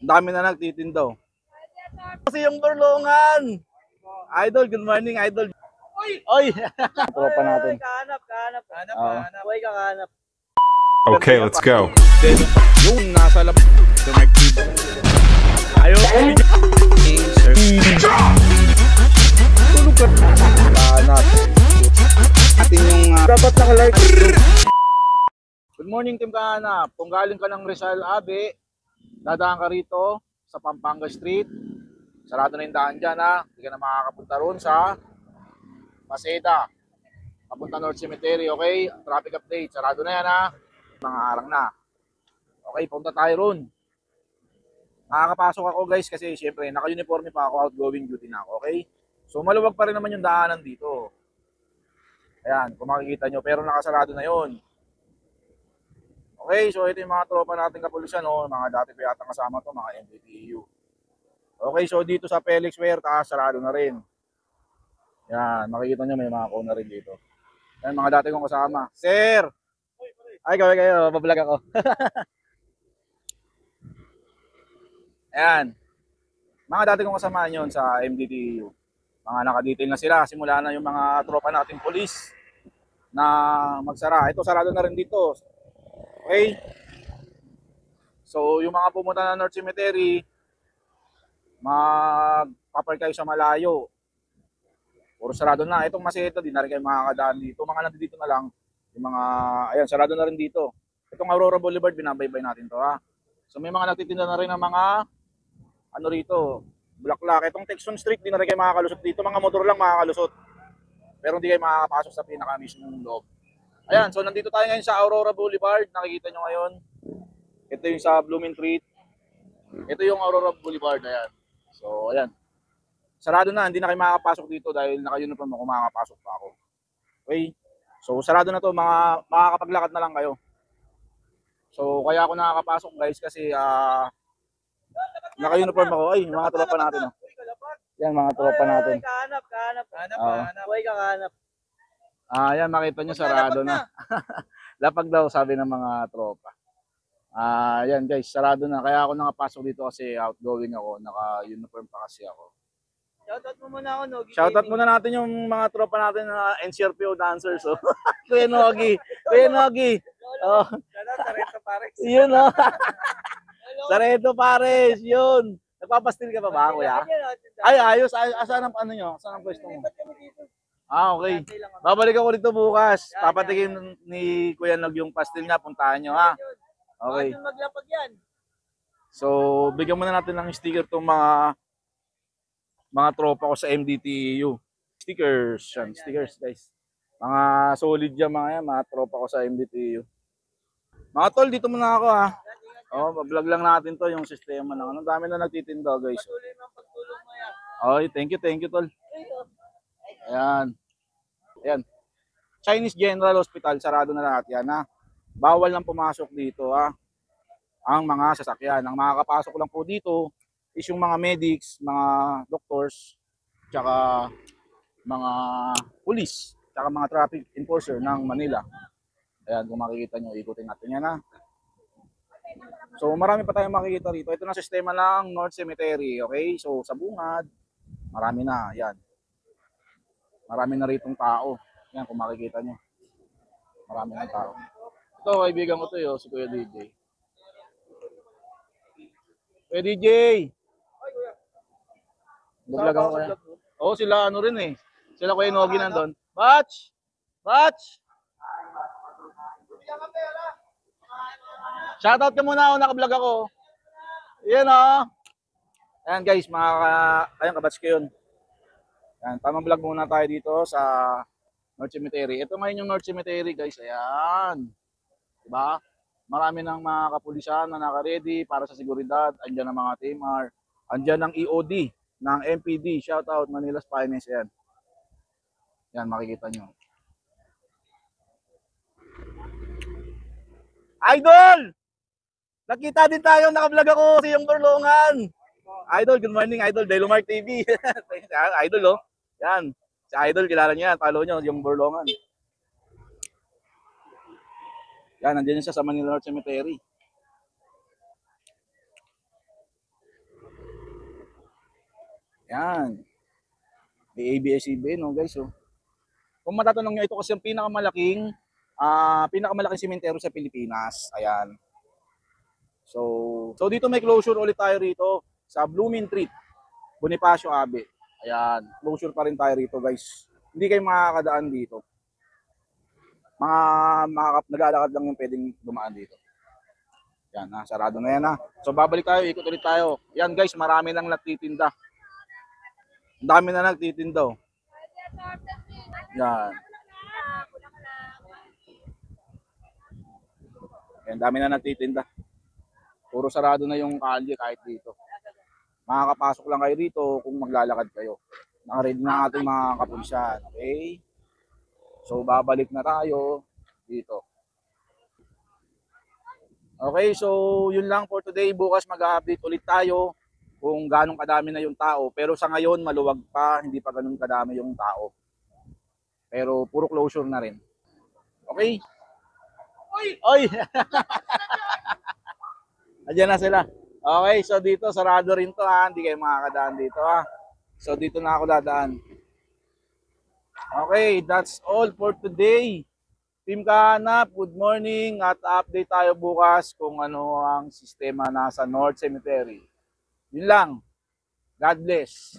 Ang dami na nagtitinda. Kasi yung Burlongan. Idol, good morning, Idol. Oy! Tropa natin. Kahanap. Buhay ka kahanap. Okay, let's go. Yung nasa lab. Ayaw. Tulog ka. Kahanap. Atin yung dapat naka-like. Good morning, Team Kahanap. Kung galing ka ng Rizal Abe, dadaan ka rito sa Pampanga Street. Sarado na yung daan dyan, ha. Hindi ka na makakapunta roon sa Paseda. Papunta North Cemetery, okay? Traffic update. Sarado na yan, ha. Mga arang na. Okay, punta tayo roon. Nakakapasok ako, guys, kasi syempre, naka-uniforme pa ako, outgoing duty na ako, okay? So, maluwag pa rin naman yung daanan dito. Ayan, kung makikita nyo, pero nakasarado na yon. Okay, so ito yung mga tropa nating kapulisan, no? Mga dati pa yata kasama to, mga MDTU. Okay, so dito sa Felix Huerta, sarado na rin. Yan, makikita nyo may mga na rin dito. Yan, mga dati kong kasama. Sir! Ay, kayo, bablog ako. Ayan. Mga dati kong kasama yun sa MDTU. Mga nakadetail na sila. Simula na yung mga tropa nating polis na magsara. Ito, sarado na rin dito. Okay? So, yung mga pumunta na North Cemetery, magpapark kayo sa malayo. Puro sarado na. Itong Maseta, di na rin kayo makakadaan dito. Mga nandito na lang. Yung mga, ayan, sarado na rin dito. Itong Aurora Boulevard, binabaybay natin to, ha. So, may mga nagtitinda na rin ng mga, ano rito, bulaklak. Itong Texon Street, di na rin kayo makakalusot dito. Mga motor lang makakalusot. Pero hindi kayo makakapasok sa pinaka-mismong loob. Ayan, so nandito tayo ngayon sa Aurora Boulevard. Nakikita nyo ngayon. Ito yung sa Blooming Treat. Ito yung Aurora Boulevard, ayan. So, ayan. Sarado na, hindi na kayo makakapasok dito dahil naka-uniform ako, makakapasok pa ako. Okay? So, sarado na to, makakapaglakad na lang kayo. So, kaya ako nakakapasok, guys, kasi naka-uniform ako. Ay, mga tropa natin, oh. Yan, mga tropa natin. Kahanap. Buhay ka kahanap. Yan, makita nyo, sarado na. Lapag daw, sabi ng mga tropa. Yan, guys, sarado na. Kaya ako nakapasok dito kasi outgoing ako, naka-uniform pa kasi ako. Shoutout mo muna ako, Nogi. Shoutout muna natin yung mga tropa natin na NCRPO dancers. So. Kuya Nogi. Oh. Shoutout sa Reto Parex. Yun, oh. Sareto Pares, yun. Nagpapastil ka pa ba, kuya? Ay, ayos. Asan ang ano nyo? Asan ang pwesto mo? Okay. Babalik ako dito bukas. Papatikin ni Kuya Nog yung pastil niya. Puntahan nyo, ha? Okay. Maglapag yan. So, bigyan muna natin ng sticker itong mga tropa ko sa MDTU. Stickers. Yan, stickers, guys. Mga solid yan, mga tropa ko sa MDTU. Mga tol, dito muna ako, ha? Vlog lang natin to, yung sistema na. Ang dami na nagtitinda, guys. Patuloy ng pagtulong mo yan. Okay, thank you, tol. Ayan. Ayan. Chinese General Hospital, sarado na lahat yan, ha? Bawal lang pumasok dito, ha? Ang mga sasakyan. Ang makakapasok lang po dito is yung mga medics, mga doctors, tsaka mga police, tsaka mga traffic enforcer ng Manila. Ayan, kung makikita nyo, ikutin natin yan, ha? So, marami pa tayong makikita rito. Ito na sistema ng North Cemetery, okay? So, sa bungad, marami na, yan. Marami na ritong tao. Yan, kung makikita nyo. Marami na tao. Ito, kaibigan ko to, si Kuya DJ. Kuya DJ! Vlog ako kaya. Oo, sila ano rin eh. Sila Kuya Nogi nandun. Batch! Shoutout ka muna ako, naka-vlog ako. Yan o. Ayan guys, ayan kabatch ko yun. Ayan, tamang vlog muna tayo dito sa North Cemetery. Ito ngayon yung North Cemetery guys. Ayan. Diba? Marami ng mga kapulisan na naka-ready para sa seguridad. Andiyan ang mga TMR. Andiyan ang EOD ng MPD. Shoutout Manila's Finest. Ayan. Yan, makikita nyo. Idol! Nakita din tayo, naka-vlog ako sa yung Burlongan. Idol, good morning Idol, Delomark TV. Idol, oh. Yan. Si Idol, kilala niyo yan. Follow nyo, yung Burlongan. Yan, nandiyan siya sa Manila North Cemetery. Yan. May ABS-CBN, no, guys. Oh. Kung matatanong nyo, ito kasi yung pinakamalaking sementeryo sa Pilipinas. Ayan. So dito may closure ulit tayo rito sa Blooming Treat, Bonifacio Abe. Ayan, closure pa rin tayo rito, guys. Hindi kayo makakadaan dito. Naglalakad lang yung pwedeng dumaan dito. Yan, sarado na yan, ha. So babalik tayo, ikot ulit tayo. Yan, guys, marami nang nagtitinda. Ang dami na nagtitinda. Oh. Yan. Yan, dami na nagtitinda. Puro sarado na yung kalye kahit dito. Makakapasok lang kayo rito kung maglalakad kayo. Nakaready na ating mga kapulisan. Okay? So, babalik na tayo dito. Okay, so yun lang for today. Bukas mag-update ulit tayo kung ganong kadami na yung tao. Pero sa ngayon, maluwag pa. Hindi pa ganun kadami yung tao. Pero puro closure na rin. Okay? Oy! Ayan na sila. Okay, so dito sarado rin to, ha. Hindi kayo makakadaan dito, ha. So dito na ako dadaan. Okay, that's all for today. Team Kahanap, good morning at update tayo bukas kung ano ang sistema nasa North Cemetery. Yun lang. God bless.